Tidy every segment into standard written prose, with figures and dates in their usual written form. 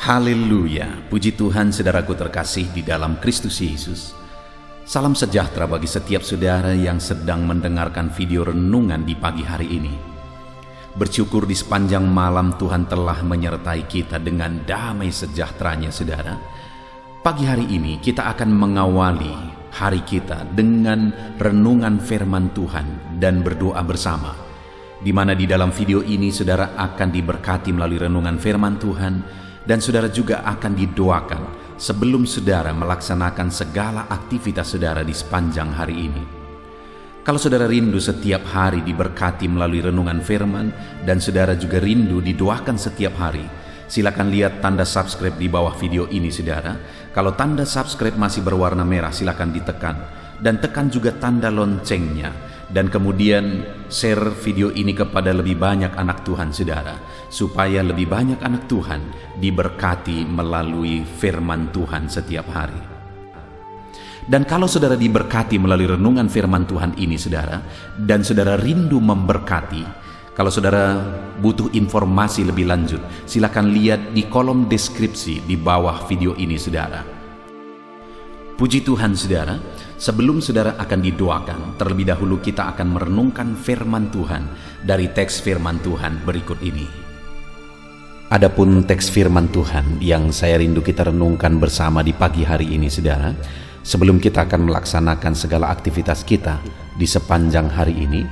Haleluya, puji Tuhan saudaraku terkasih di dalam Kristus Yesus. Salam sejahtera bagi setiap saudara yang sedang mendengarkan video renungan di pagi hari ini. Bersyukur di sepanjang malam Tuhan telah menyertai kita dengan damai sejahteranya saudara. Pagi hari ini kita akan mengawali hari kita dengan renungan firman Tuhan dan berdoa bersama. Di mana di dalam video ini saudara akan diberkati melalui renungan firman Tuhan, dan saudara juga akan didoakan sebelum saudara melaksanakan segala aktivitas saudara di sepanjang hari ini. Kalau saudara rindu setiap hari diberkati melalui renungan firman, dan saudara juga rindu didoakan setiap hari, silakan lihat tanda subscribe di bawah video ini saudara. Kalau tanda subscribe masih berwarna merah, silakan ditekan, dan tekan juga tanda loncengnya. Dan kemudian share video ini kepada lebih banyak anak Tuhan saudara, supaya lebih banyak anak Tuhan diberkati melalui firman Tuhan setiap hari. Dan kalau saudara diberkati melalui renungan firman Tuhan ini saudara, dan saudara rindu memberkati, kalau saudara butuh informasi lebih lanjut, silakan lihat di kolom deskripsi di bawah video ini saudara. Puji Tuhan saudara, sebelum saudara akan didoakan, terlebih dahulu kita akan merenungkan firman Tuhan dari teks firman Tuhan berikut ini. Adapun teks firman Tuhan yang saya rindu kita renungkan bersama di pagi hari ini saudara, sebelum kita akan melaksanakan segala aktivitas kita di sepanjang hari ini,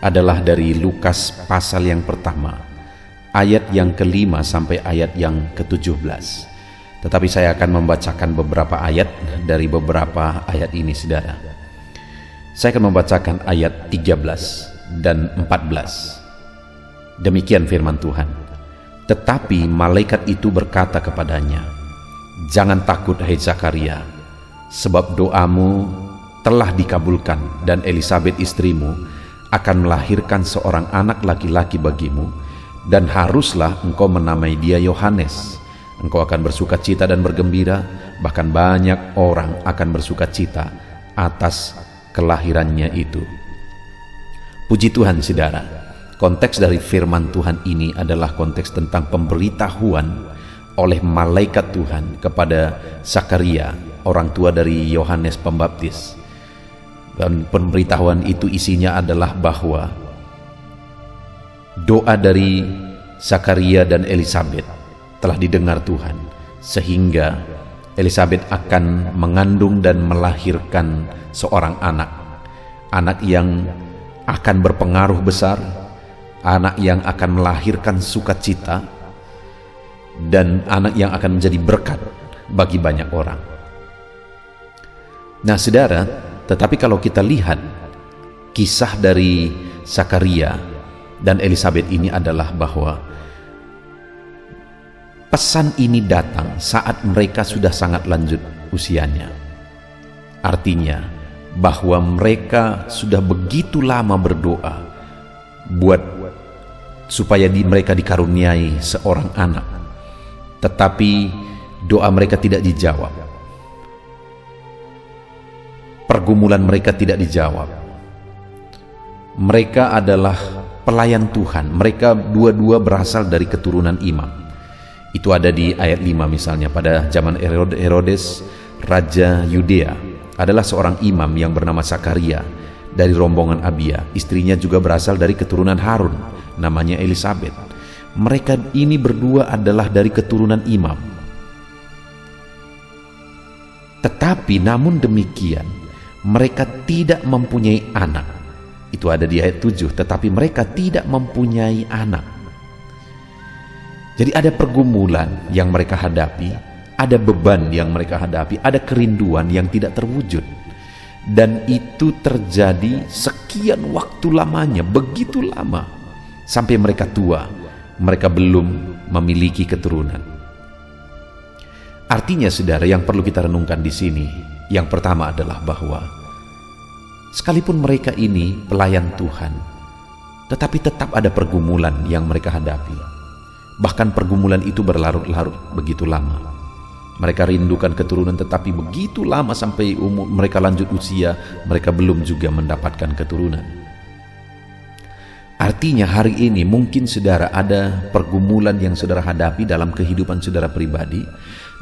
adalah dari Lukas pasal yang pertama, ayat yang ke-5 sampai ayat yang ke-17. Tetapi saya akan membacakan beberapa ayat dari beberapa ayat ini saudara. Saya akan membacakan ayat 13 dan 14. Demikian firman Tuhan. Tetapi malaikat itu berkata kepadanya, "Jangan takut hai Zakaria, sebab doamu telah dikabulkan, dan Elisabet istrimu akan melahirkan seorang anak laki-laki bagimu, dan haruslah engkau menamai dia Yohanes. Engkau akan bersuka cita dan bergembira, bahkan banyak orang akan bersuka cita atas kelahirannya itu." Puji Tuhan saudara, konteks dari firman Tuhan ini adalah konteks tentang pemberitahuan oleh malaikat Tuhan kepada Zakaria, orang tua dari Yohanes Pembaptis. Dan pemberitahuan itu isinya adalah bahwa doa dari Zakaria dan Elisabet telah didengar Tuhan, sehingga Elisabet akan mengandung dan melahirkan seorang anak yang akan berpengaruh besar, anak yang akan melahirkan sukacita, dan anak yang akan menjadi berkat bagi banyak orang. Nah saudara, tetapi kalau kita lihat kisah dari Zakaria dan Elisabet ini adalah bahwa pesan ini datang saat mereka sudah sangat lanjut usianya. Artinya bahwa mereka sudah begitu lama berdoa supaya mereka dikaruniai seorang anak, tetapi doa mereka tidak dijawab. Pergumulan mereka tidak dijawab. Mereka adalah pelayan Tuhan. Mereka dua-dua berasal dari keturunan imam. Itu ada di ayat 5 misalnya. Pada zaman Herodes, Raja Yudea, adalah seorang imam yang bernama Zakaria dari rombongan Abia. Istrinya juga berasal dari keturunan Harun, namanya Elisabet. Mereka ini berdua adalah dari keturunan imam. Tetapi namun demikian, mereka tidak mempunyai anak. Itu ada di ayat 7. Tetapi mereka tidak mempunyai anak. Jadi ada pergumulan yang mereka hadapi, ada beban yang mereka hadapi, ada kerinduan yang tidak terwujud. Dan itu terjadi sekian waktu lamanya, begitu lama, sampai mereka tua, mereka belum memiliki keturunan. Artinya saudara, yang perlu kita renungkan di sini, yang pertama adalah bahwa sekalipun mereka ini pelayan Tuhan, tetapi tetap ada pergumulan yang mereka hadapi. Bahkan pergumulan itu berlarut-larut begitu lama. Mereka rindukan keturunan, tetapi begitu lama sampai mereka lanjut usia, mereka belum juga mendapatkan keturunan. Artinya hari ini mungkin saudara ada pergumulan yang saudara hadapi dalam kehidupan saudara pribadi,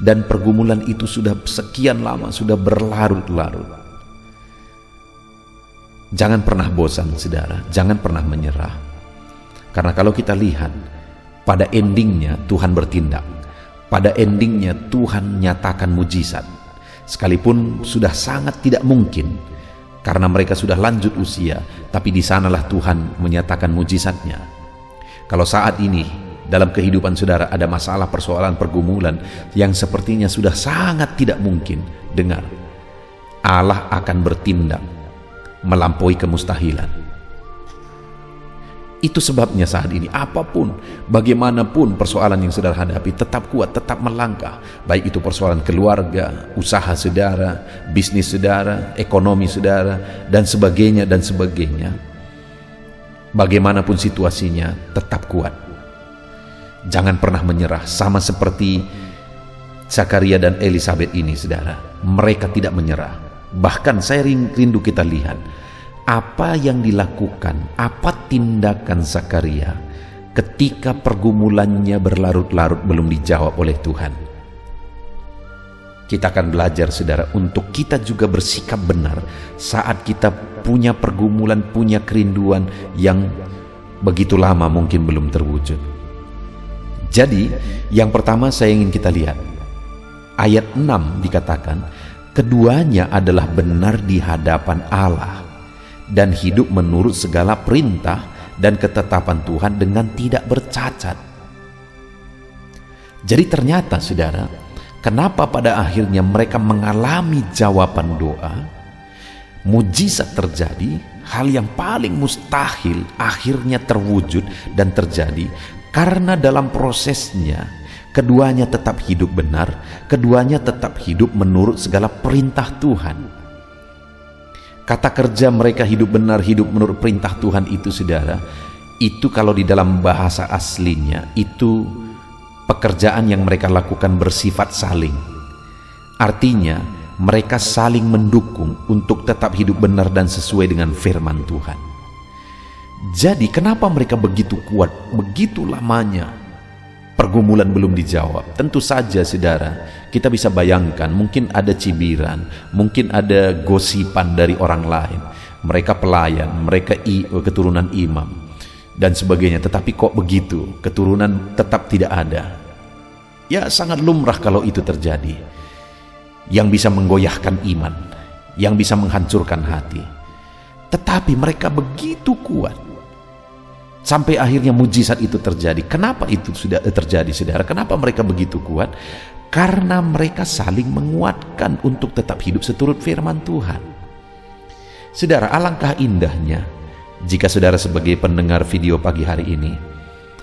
dan pergumulan itu sudah sekian lama, sudah berlarut-larut. Jangan pernah bosan saudara, jangan pernah menyerah. Karena kalau kita lihat, pada endingnya Tuhan bertindak. Pada endingnya Tuhan nyatakan mujizat. Sekalipun sudah sangat tidak mungkin, karena mereka sudah lanjut usia, tapi di sanalah Tuhan menyatakan mujizatnya. Kalau saat ini dalam kehidupan saudara ada masalah, persoalan, pergumulan yang sepertinya sudah sangat tidak mungkin, dengar, Allah akan bertindak melampaui kemustahilan. Itu sebabnya saat ini apapun, bagaimanapun persoalan yang saudara hadapi, tetap kuat, tetap melangkah. Baik itu persoalan keluarga, usaha saudara, bisnis saudara, ekonomi saudara, dan sebagainya dan sebagainya. Bagaimanapun situasinya, tetap kuat. Jangan pernah menyerah, sama seperti Zakaria dan Elisabet ini saudara. Mereka tidak menyerah. Bahkan saya rindu kita lihat apa yang dilakukan, apa tindakan Zakaria ketika pergumulannya berlarut-larut belum dijawab oleh Tuhan. Kita akan belajar saudara untuk kita juga bersikap benar saat kita punya pergumulan, punya kerinduan yang begitu lama mungkin belum terwujud. Jadi yang pertama saya ingin kita lihat ayat 6 dikatakan, keduanya adalah benar di hadapan Allah dan hidup menurut segala perintah dan ketetapan Tuhan dengan tidak bercacat. Jadi ternyata saudara, kenapa pada akhirnya mereka mengalami jawaban doa, mujizat terjadi, hal yang paling mustahil akhirnya terwujud dan terjadi, karena dalam prosesnya keduanya tetap hidup benar, keduanya tetap hidup menurut segala perintah Tuhan. Kata kerja mereka hidup benar, hidup menurut perintah Tuhan itu saudara, itu kalau di dalam bahasa aslinya itu pekerjaan yang mereka lakukan bersifat saling. Artinya mereka saling mendukung untuk tetap hidup benar dan sesuai dengan firman Tuhan. Jadi kenapa mereka begitu kuat, begitu lamanya pergumulan belum dijawab? Tentu saja saudara, kita bisa bayangkan mungkin ada cibiran, mungkin ada gosipan dari orang lain. Mereka pelayan, mereka keturunan imam dan sebagainya, tetapi kok begitu, keturunan tetap tidak ada. Ya sangat lumrah kalau itu terjadi, yang bisa menggoyahkan iman, yang bisa menghancurkan hati. Tetapi mereka begitu kuat sampai akhirnya mujizat itu terjadi. Kenapa itu sudah terjadi saudara? Kenapa mereka begitu kuat? Karena mereka saling menguatkan untuk tetap hidup seturut firman Tuhan. Saudara, alangkah indahnya jika saudara sebagai pendengar video pagi hari ini,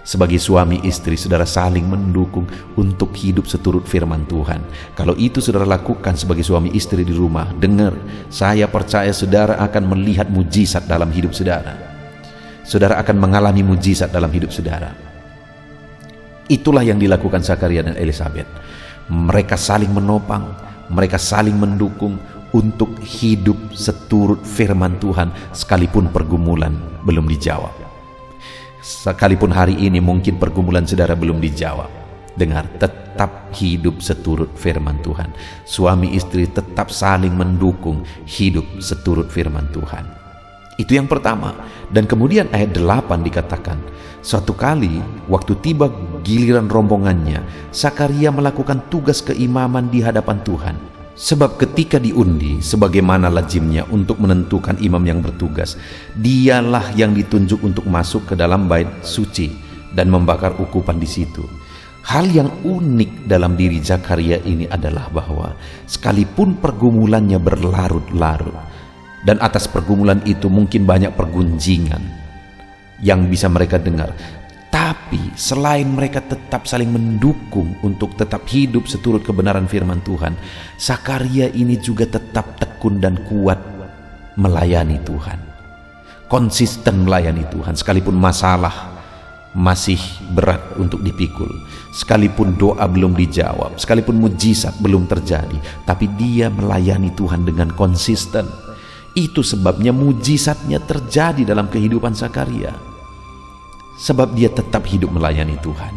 sebagai suami istri, saudara saling mendukung untuk hidup seturut firman Tuhan. Kalau itu saudara lakukan sebagai suami istri di rumah, dengar, saya percaya saudara akan melihat mujizat dalam hidup saudara. Saudara akan mengalami mujizat dalam hidup saudara. Itulah yang dilakukan Zakaria dan Elisabet. Mereka saling menopang, mereka saling mendukung untuk hidup seturut firman Tuhan sekalipun pergumulan belum dijawab. Sekalipun hari ini mungkin pergumulan saudara belum dijawab, dengar, tetap hidup seturut firman Tuhan. Suami istri tetap saling mendukung hidup seturut firman Tuhan. Itu yang pertama. Dan kemudian ayat 8 dikatakan, suatu kali waktu tiba giliran rombongannya, Zakaria melakukan tugas keimaman di hadapan Tuhan. Sebab ketika diundi sebagaimana lazimnya untuk menentukan imam yang bertugas, dialah yang ditunjuk untuk masuk ke dalam bait suci dan membakar ukupan di situ. Hal yang unik dalam diri Zakaria ini adalah bahwa sekalipun pergumulannya berlarut-larut, dan atas pergumulan itu mungkin banyak pergunjingan yang bisa mereka dengar, tapi selain mereka tetap saling mendukung untuk tetap hidup seturut kebenaran firman Tuhan, Zakaria ini juga tetap tekun dan kuat melayani Tuhan, konsisten melayani Tuhan. Sekalipun masalah masih berat untuk dipikul, sekalipun doa belum dijawab, sekalipun mujizat belum terjadi, tapi dia melayani Tuhan dengan konsisten. Itu sebabnya mujizatnya terjadi dalam kehidupan Zakaria. sebab dia tetap hidup melayani Tuhan.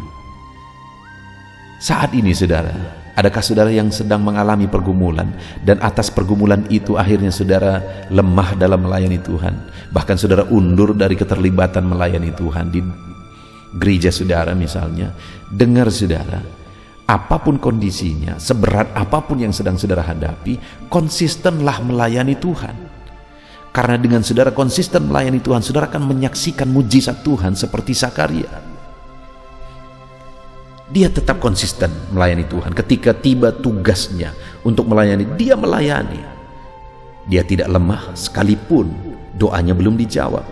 Saat ini saudara, adakah saudara yang sedang mengalami pergumulan, dan atas pergumulan itu akhirnya saudara lemah dalam melayani Tuhan, bahkan saudara undur dari keterlibatan melayani Tuhan di gereja saudara misalnya? Dengar saudara, apapun kondisinya, seberat apapun yang sedang saudara hadapi, konsistenlah melayani Tuhan. Karena dengan saudara konsisten melayani Tuhan, saudara akan menyaksikan mujizat Tuhan seperti Zakaria. Dia tetap konsisten melayani Tuhan. Ketika tiba tugasnya untuk melayani, dia melayani. Dia tidak lemah sekalipun doanya belum dijawab,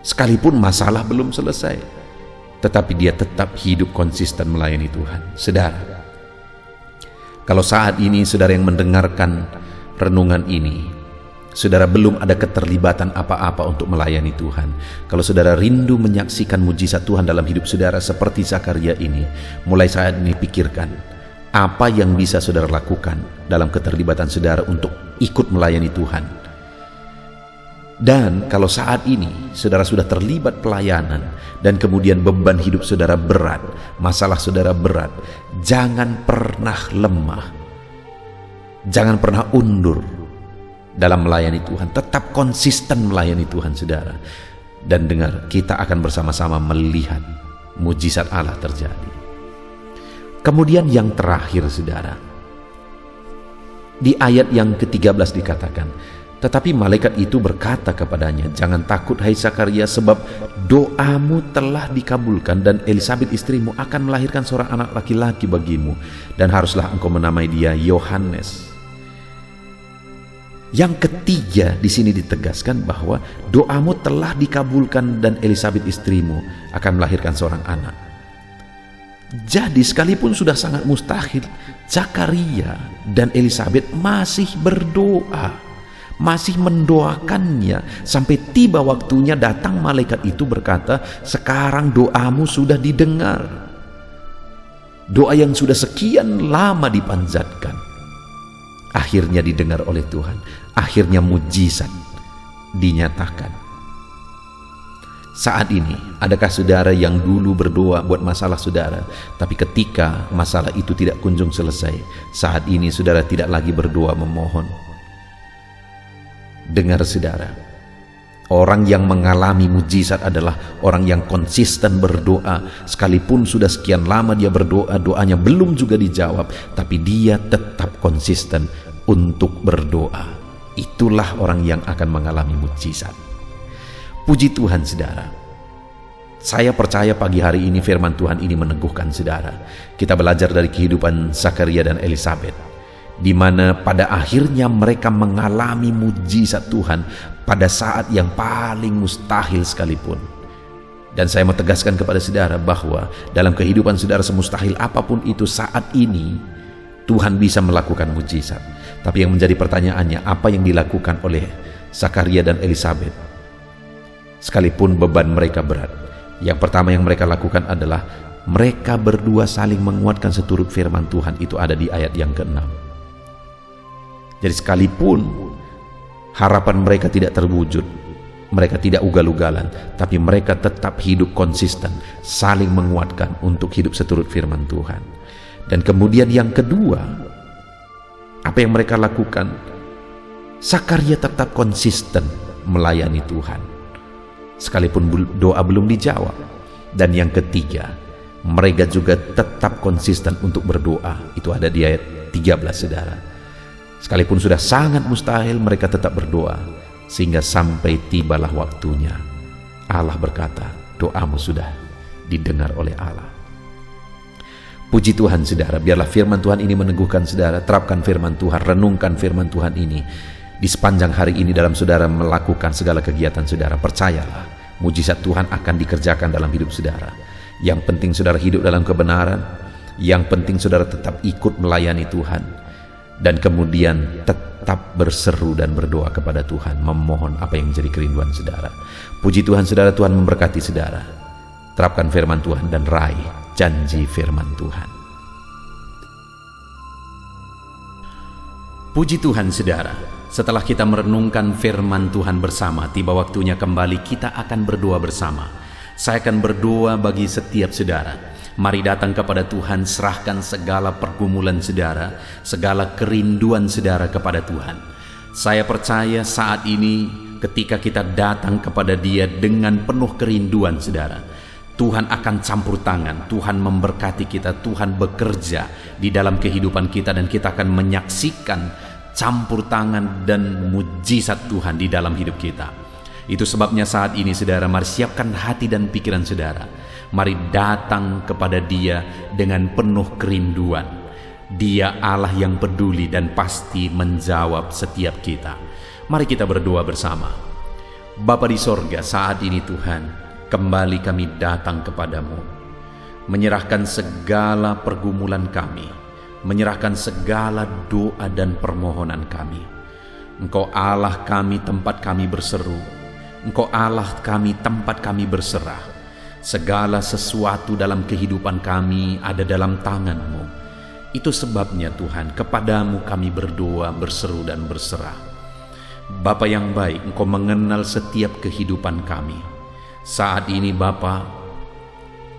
sekalipun masalah belum selesai, tetapi dia tetap hidup konsisten melayani Tuhan. Saudara, kalau saat ini saudara yang mendengarkan renungan ini, saudara belum ada keterlibatan apa-apa untuk melayani Tuhan, kalau saudara rindu menyaksikan mujizat Tuhan dalam hidup saudara seperti Zakaria ini, mulai saat ini pikirkan apa yang bisa saudara lakukan dalam keterlibatan saudara untuk ikut melayani Tuhan. Dan kalau saat ini saudara sudah terlibat pelayanan dan kemudian beban hidup saudara berat, masalah saudara berat, jangan pernah lemah, jangan pernah undur dalam melayani Tuhan. Tetap konsisten melayani Tuhan saudara. Dan dengar, kita akan bersama-sama melihat mujizat Allah terjadi. Kemudian yang terakhir saudara, di ayat yang ke-13 dikatakan, tetapi malaikat itu berkata kepadanya, jangan takut hai Zakaria, sebab doamu telah dikabulkan, dan Elisabet istrimu akan melahirkan seorang anak laki-laki bagimu, dan haruslah engkau menamai dia Yohanes. Yang ketiga di sini ditegaskan bahwa doamu telah dikabulkan dan Elisabet istrimu akan melahirkan seorang anak. Jadi sekalipun sudah sangat mustahil, Zakaria dan Elisabet masih berdoa, masih mendoakannya sampai tiba waktunya datang malaikat itu berkata, sekarang doamu sudah didengar. Doa yang sudah sekian lama dipanjatkan akhirnya didengar oleh Tuhan. Akhirnya mujizat dinyatakan. Saat ini, adakah saudara yang dulu berdoa buat masalah saudara, tapi ketika masalah itu tidak kunjung selesai, saat ini saudara tidak lagi berdoa memohon? Dengar saudara, orang yang mengalami mujizat adalah orang yang konsisten berdoa. Sekalipun sudah sekian lama dia berdoa, doanya belum juga dijawab, tapi dia tetap konsisten untuk berdoa. Itulah orang yang akan mengalami mujizat. Puji Tuhan saudara. Saya percaya pagi hari ini firman Tuhan ini meneguhkan saudara. Kita belajar dari kehidupan Zakaria dan Elisabet, di mana pada akhirnya mereka mengalami mujizat Tuhan pada saat yang paling mustahil sekalipun. Dan saya mau tegaskan kepada saudara bahwa dalam kehidupan saudara semustahil apapun itu, saat ini Tuhan bisa melakukan mujizat. Tapi yang menjadi pertanyaannya, apa yang dilakukan oleh Zakaria dan Elisabet? Sekalipun beban mereka berat, yang pertama yang mereka lakukan adalah mereka berdua saling menguatkan seturut firman Tuhan. Itu ada di ayat yang ke-6. Jadi sekalipun harapan mereka tidak terwujud, mereka tidak ugal-ugalan, tapi mereka tetap hidup konsisten, saling menguatkan untuk hidup seturut firman Tuhan. Dan kemudian yang kedua, apa yang mereka lakukan? Zakaria tetap konsisten melayani Tuhan, sekalipun doa belum dijawab. Dan yang ketiga, mereka juga tetap konsisten untuk berdoa. Itu ada di ayat 13 saudara. Sekalipun sudah sangat mustahil, mereka tetap berdoa, sehingga sampai tibalah waktunya. Allah berkata, doamu sudah didengar oleh Allah. Puji Tuhan saudara, biarlah firman Tuhan ini meneguhkan saudara. Terapkan firman Tuhan, renungkan firman Tuhan ini di sepanjang hari ini dalam saudara melakukan segala kegiatan saudara. Percayalah, mujizat Tuhan akan dikerjakan dalam hidup saudara. Yang penting saudara hidup dalam kebenaran, yang penting saudara tetap ikut melayani Tuhan, dan kemudian tetap berseru dan berdoa kepada Tuhan, memohon apa yang menjadi kerinduan saudara. Puji Tuhan saudara, Tuhan memberkati saudara. Terapkan firman Tuhan dan raih janji firman Tuhan. Puji Tuhan saudara, setelah kita merenungkan firman Tuhan bersama, tiba waktunya kembali kita akan berdoa bersama. Saya akan berdoa bagi setiap saudara. Mari datang kepada Tuhan, serahkan segala pergumulan saudara, segala kerinduan saudara kepada Tuhan. Saya percaya saat ini ketika kita datang kepada Dia dengan penuh kerinduan saudara, Tuhan akan campur tangan, Tuhan memberkati kita, Tuhan bekerja di dalam kehidupan kita, dan kita akan menyaksikan campur tangan dan mujizat Tuhan di dalam hidup kita. Itu sebabnya saat ini saudara, mari siapkan hati dan pikiran saudara. Mari datang kepada Dia dengan penuh kerinduan. Dia Allah yang peduli dan pasti menjawab setiap kita. Mari kita berdoa bersama. Bapa di sorga, saat ini Tuhan, kembali kami datang kepadamu, menyerahkan segala pergumulan kami, menyerahkan segala doa dan permohonan kami. Engkau Allah kami, tempat kami berseru. Engkau Allah kami, tempat kami berserah. Segala sesuatu dalam kehidupan kami ada dalam tangan-Mu. Itu sebabnya Tuhan, kepadamu kami berdoa, berseru dan berserah. Bapa yang baik, Engkau mengenal setiap kehidupan kami. Saat ini Bapa,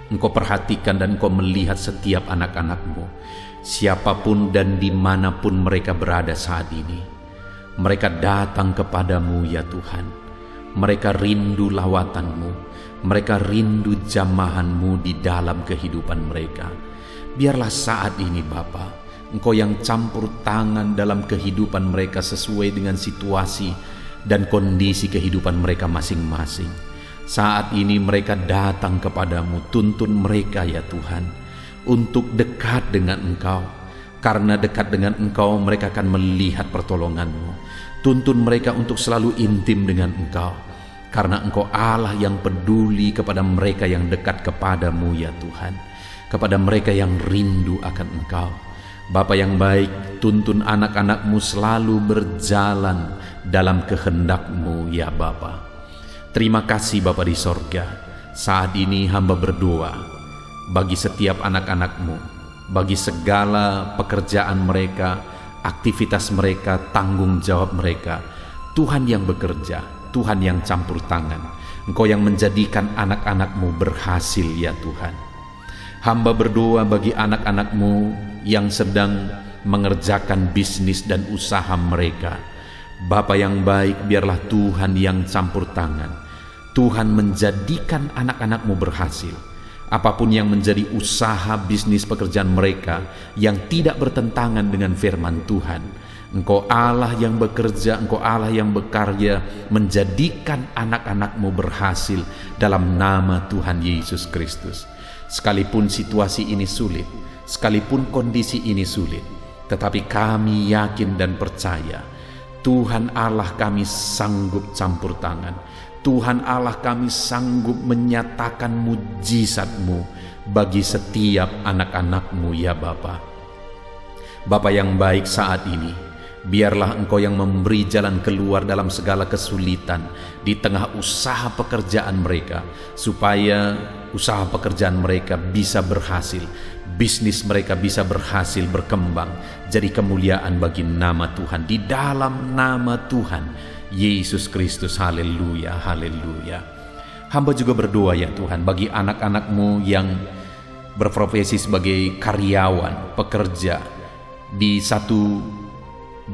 Engkau perhatikan dan Engkau melihat setiap anak-anak-Mu, siapapun dan dimanapun mereka berada saat ini. Mereka datang kepadamu ya Tuhan. Mereka rindu lawatan-Mu, mereka rindu jamahan-Mu di dalam kehidupan mereka. Biarlah saat ini Bapa, Engkau yang campur tangan dalam kehidupan mereka sesuai dengan situasi dan kondisi kehidupan mereka masing-masing. Saat ini mereka datang kepadamu, tuntun mereka ya Tuhan, untuk dekat dengan Engkau. Karena dekat dengan Engkau, mereka akan melihat pertolongan-Mu. Tuntun mereka untuk selalu intim dengan Engkau, karena Engkau Allah yang peduli kepada mereka yang dekat kepadamu ya Tuhan, kepada mereka yang rindu akan Engkau. Bapa yang baik, tuntun anak-anak-Mu selalu berjalan dalam kehendak-Mu ya Bapa. Terima kasih Bapa di sorga. Saat ini hamba berdoa bagi setiap anak-anak-Mu, bagi segala pekerjaan mereka, aktivitas mereka, tanggung jawab mereka. Tuhan yang bekerja, Tuhan yang campur tangan. Engkau yang menjadikan anak-anak-Mu berhasil ya Tuhan. Hamba berdoa bagi anak-anak-Mu yang sedang mengerjakan bisnis dan usaha mereka. Bapa yang baik, biarlah Tuhan yang campur tangan. Tuhan menjadikan anak-anak-Mu berhasil. Apapun yang menjadi usaha bisnis pekerjaan mereka yang tidak bertentangan dengan firman Tuhan, Engkau Allah yang bekerja, Engkau Allah yang berkarya menjadikan anak-anak-Mu berhasil dalam nama Tuhan Yesus Kristus. Sekalipun situasi ini sulit, sekalipun kondisi ini sulit, tetapi kami yakin dan percaya Tuhan Allah kami sanggup campur tangan. Tuhan Allah kami sanggup menyatakan mujizat-Mu bagi setiap anak-anak-Mu ya Bapa. Bapa yang baik, saat ini biarlah Engkau yang memberi jalan keluar dalam segala kesulitan di tengah usaha pekerjaan mereka, supaya usaha pekerjaan mereka bisa berhasil, bisnis mereka bisa berhasil berkembang, jadi kemuliaan bagi nama Tuhan, di dalam nama Tuhan Yesus Kristus. Haleluya, haleluya. Hamba juga berdoa ya Tuhan bagi anak-anak-Mu yang berprofesi sebagai karyawan, pekerja di satu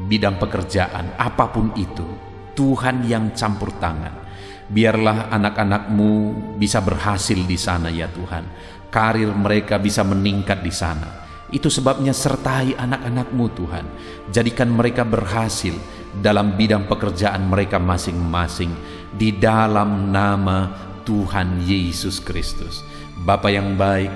bidang pekerjaan, apapun itu, Tuhan yang campur tangan. Biarlah anak-anak-Mu bisa berhasil di sana ya Tuhan. Karir mereka bisa meningkat di sana. Itu sebabnya sertai anak-anak-Mu Tuhan. Jadikan mereka berhasil dalam bidang pekerjaan mereka masing-masing, di dalam nama Tuhan Yesus Kristus. Bapa yang baik,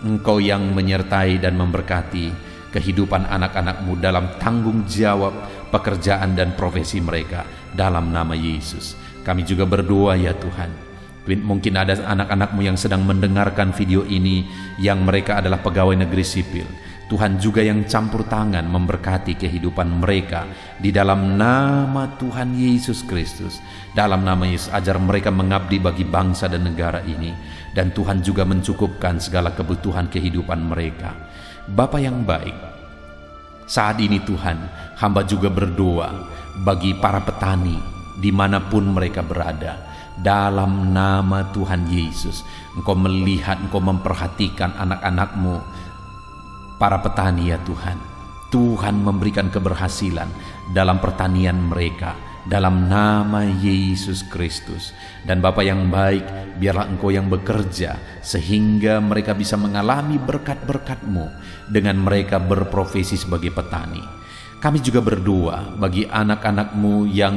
Engkau yang menyertai dan memberkati kehidupan anak-anak-Mu dalam tanggung jawab pekerjaan dan profesi mereka, dalam nama Yesus. Kami juga berdoa ya Tuhan, mungkin ada anak-anak-Mu yang sedang mendengarkan video ini yang mereka adalah pegawai negeri sipil. Tuhan juga yang campur tangan memberkati kehidupan mereka di dalam nama Tuhan Yesus Kristus. Dalam nama Yesus, ajar mereka mengabdi bagi bangsa dan negara ini, dan Tuhan juga mencukupkan segala kebutuhan kehidupan mereka. Bapa yang baik, saat ini Tuhan, hamba juga berdoa bagi para petani dimanapun mereka berada. dalam nama Tuhan Yesus. Engkau melihat, Engkau memperhatikan anak-anak-Mu, para petani ya Tuhan. Tuhan memberikan keberhasilan dalam pertanian mereka, dalam nama Yesus Kristus. Dan Bapa yang baik, biarlah Engkau yang bekerja sehingga mereka bisa mengalami berkat-berkat-Mu dengan mereka berprofesi sebagai petani. Kami juga berdoa bagi anak-anak-Mu yang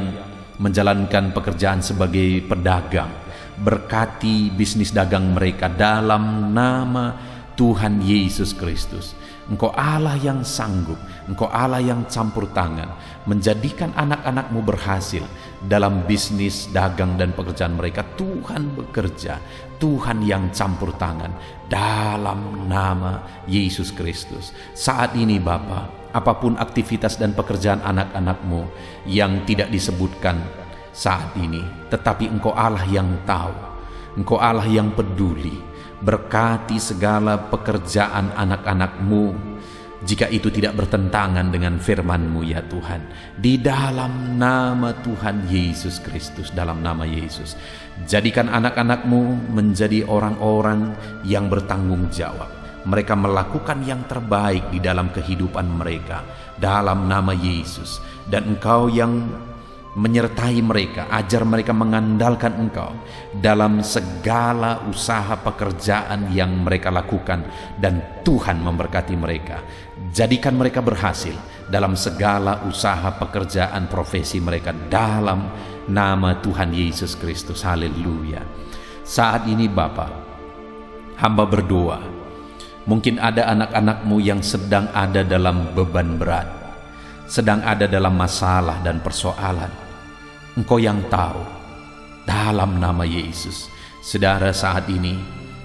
menjalankan pekerjaan sebagai pedagang. Berkati bisnis dagang mereka dalam nama Tuhan Yesus Kristus. Engkau Allah yang sanggup, Engkau Allah yang campur tangan, menjadikan anak-anak-Mu berhasil dalam bisnis, dagang, dan pekerjaan mereka. Tuhan bekerja, Tuhan yang campur tangan, dalam nama Yesus Kristus. Saat ini Bapa, apapun aktivitas dan pekerjaan anak-anak-Mu yang tidak disebutkan saat ini, tetapi Engkau Allah yang tahu, Engkau Allah yang peduli. Berkati segala pekerjaan anak-anak-Mu, jika itu tidak bertentangan dengan firman-Mu ya Tuhan. Di dalam nama Tuhan Yesus Kristus, dalam nama Yesus. Jadikan anak-anak-Mu menjadi orang-orang yang bertanggung jawab. Mereka melakukan yang terbaik di dalam kehidupan mereka, dalam nama Yesus. Dan Engkau yang menyertai mereka, ajar mereka mengandalkan Engkau dalam segala usaha pekerjaan yang mereka lakukan, dan Tuhan memberkati mereka. Jadikan mereka berhasil dalam segala usaha pekerjaan profesi mereka dalam nama Tuhan Yesus Kristus. Haleluya. Saat ini Bapa, hamba berdoa, mungkin ada anak-anak-Mu yang sedang ada dalam beban berat, sedang ada dalam masalah dan persoalan. Engkau yang tahu, dalam nama Yesus. Saudara saat ini,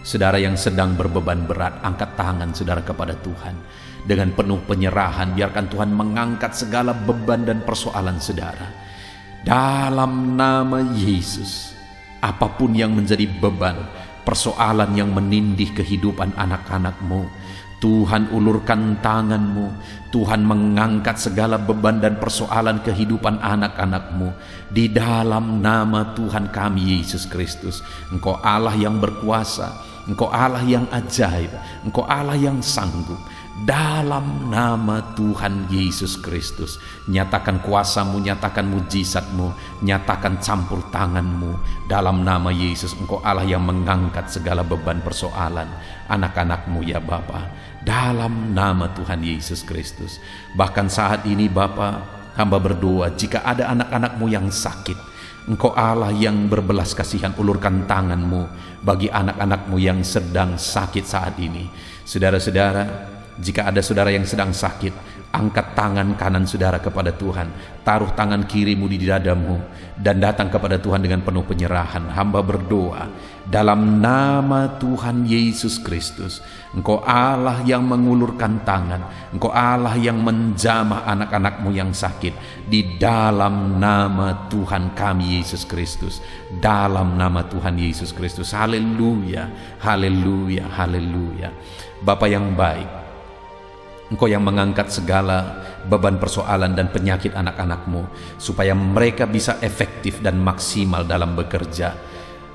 saudara yang sedang berbeban berat, angkat tangan saudara kepada Tuhan. Dengan penuh penyerahan, biarkan Tuhan mengangkat segala beban dan persoalan saudara. Dalam nama Yesus, apapun yang menjadi beban, persoalan yang menindih kehidupan anak-anak-Mu, Tuhan ulurkan tangan-Mu, Tuhan mengangkat segala beban dan persoalan kehidupan anak-anak-Mu di dalam nama Tuhan kami Yesus Kristus. Engkau Allah yang berkuasa, Engkau Allah yang ajaib, Engkau Allah yang sanggup. Dalam nama Tuhan Yesus Kristus, nyatakan kuasa-Mu, nyatakan mujizat-Mu, nyatakan campur tangan-Mu. Dalam nama Yesus, Engkau Allah yang mengangkat segala beban persoalan anak-anak-Mu ya Bapa. Dalam nama Tuhan Yesus Kristus. Bahkan saat ini Bapa, hamba berdoa, jika ada anak-anak-Mu yang sakit, Engkau Allah yang berbelas kasihan, ulurkan tangan-Mu bagi anak-anak-Mu yang sedang sakit saat ini. Saudara-saudara, jika ada saudara yang sedang sakit, angkat tangan kanan saudara kepada Tuhan, taruh tangan kirimu di dadamu, dan datang kepada Tuhan dengan penuh penyerahan. Hamba berdoa dalam nama Tuhan Yesus Kristus. Engkau Allah yang mengulurkan tangan, Engkau Allah yang menjamah anak-anak-Mu yang sakit. Di dalam nama Tuhan kami Yesus Kristus, dalam nama Tuhan Yesus Kristus. Haleluya, haleluya, haleluya. Bapa yang baik, Engkau yang mengangkat segala beban persoalan dan penyakit anak-anak-Mu, supaya mereka bisa efektif dan maksimal dalam bekerja,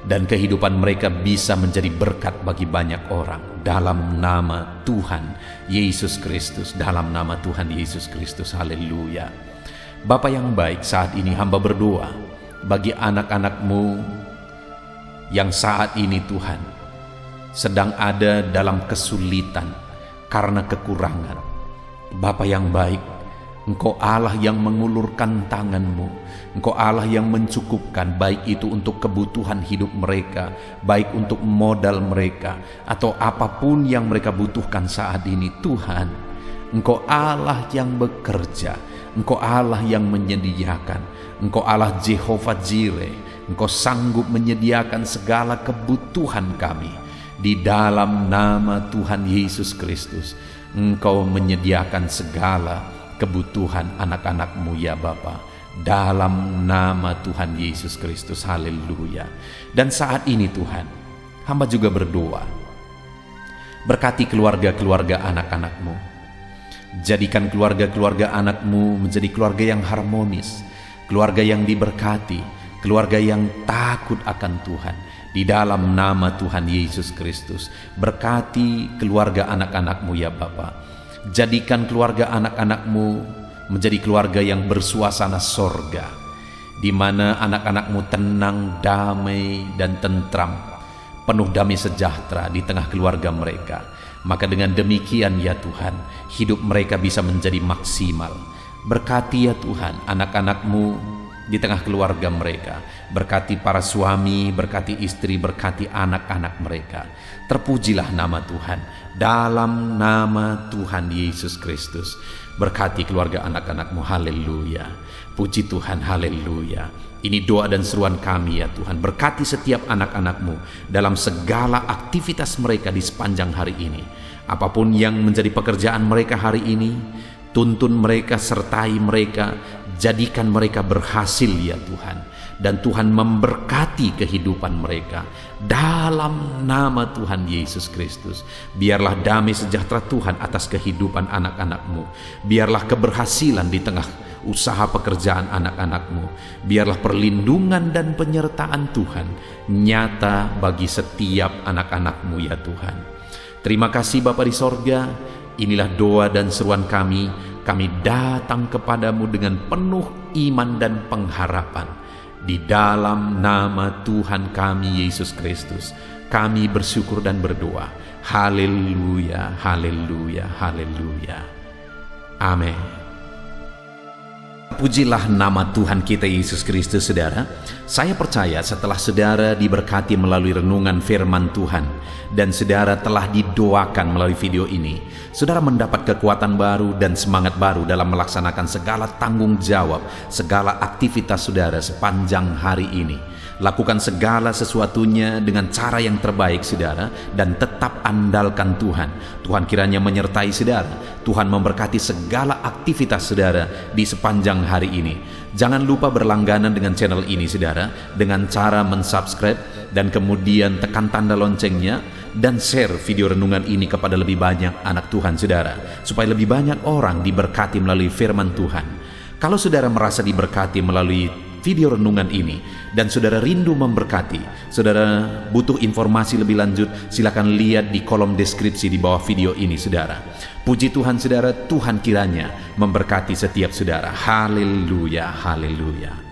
dan kehidupan mereka bisa menjadi berkat bagi banyak orang. Dalam nama Tuhan Yesus Kristus, dalam nama Tuhan Yesus Kristus. Haleluya. Bapa yang baik, saat ini hamba berdoa bagi anak-anak-Mu yang saat ini Tuhan sedang ada dalam kesulitan karena kekurangan. Bapa yang baik, Engkau Allah yang mengulurkan tangan-Mu, Engkau Allah yang mencukupkan, baik itu untuk kebutuhan hidup mereka, baik untuk modal mereka, atau apapun yang mereka butuhkan saat ini. Tuhan, Engkau Allah yang bekerja, Engkau Allah yang menyediakan, Engkau Allah Jehovah Jireh, Engkau sanggup menyediakan segala kebutuhan kami. Di dalam nama Tuhan Yesus Kristus, Engkau menyediakan segala kebutuhan anak-anak-Mu ya Bapa. Dalam nama Tuhan Yesus Kristus. Haleluya. Dan saat ini Tuhan, hamba juga berdoa, berkati keluarga-keluarga anak-anak-Mu. Jadikan keluarga-keluarga anak-Mu menjadi keluarga yang harmonis, keluarga yang diberkati, keluarga yang takut akan Tuhan. Di dalam nama Tuhan Yesus Kristus, berkati keluarga anak-anak-Mu ya Bapa. Jadikan keluarga anak-anak-Mu menjadi keluarga yang bersuasana sorga, di mana anak-anak-Mu tenang, damai, dan tentram, penuh damai sejahtera di tengah keluarga mereka. Maka dengan demikian ya Tuhan, hidup mereka bisa menjadi maksimal. Berkati ya Tuhan anak-anak-Mu di tengah keluarga mereka. Berkati para suami, berkati istri, berkati anak-anak mereka. Terpujilah nama Tuhan dalam nama Tuhan Yesus Kristus. Berkati keluarga anak-anak-Mu, haleluya. Puji Tuhan, haleluya. Ini doa dan seruan kami ya Tuhan. Berkati setiap anak-anak-Mu dalam segala aktivitas mereka di sepanjang hari ini. Apapun yang menjadi pekerjaan mereka hari ini, tuntun mereka, sertai mereka, jadikan mereka berhasil ya Tuhan. Dan Tuhan memberkati kehidupan mereka dalam nama Tuhan Yesus Kristus. Biarlah damai sejahtera Tuhan atas kehidupan anak-anak-Mu. Biarlah keberhasilan di tengah usaha pekerjaan anak-anak-Mu. Biarlah perlindungan dan penyertaan Tuhan nyata bagi setiap anak-anak-Mu ya Tuhan. Terima kasih Bapa di sorga. Inilah doa dan seruan kami. Kami datang kepadamu dengan penuh iman dan pengharapan. Di dalam nama Tuhan kami Yesus Kristus, kami bersyukur dan berdoa. Haleluya, haleluya, haleluya. Amin. Pujilah nama Tuhan kita Yesus Kristus, saudara. Saya percaya setelah saudara diberkati melalui renungan firman Tuhan dan saudara telah didoakan melalui video ini, saudara mendapat kekuatan baru dan semangat baru dalam melaksanakan segala tanggung jawab, segala aktivitas saudara sepanjang hari ini. Lakukan segala sesuatunya dengan cara yang terbaik saudara, dan tetap andalkan Tuhan. Tuhan kiranya menyertai saudara. Tuhan memberkati segala aktivitas saudara di sepanjang hari ini. Jangan lupa berlangganan dengan channel ini saudara, dengan cara mensubscribe dan kemudian tekan tanda loncengnya, dan share video renungan ini kepada lebih banyak anak Tuhan saudara, supaya lebih banyak orang diberkati melalui firman Tuhan. Kalau saudara merasa diberkati melalui video renungan ini dan saudara rindu memberkati, saudara butuh informasi lebih lanjut, silakan lihat di kolom deskripsi di bawah video ini saudara. Puji Tuhan saudara, Tuhan kiranya memberkati setiap saudara. Haleluya, haleluya.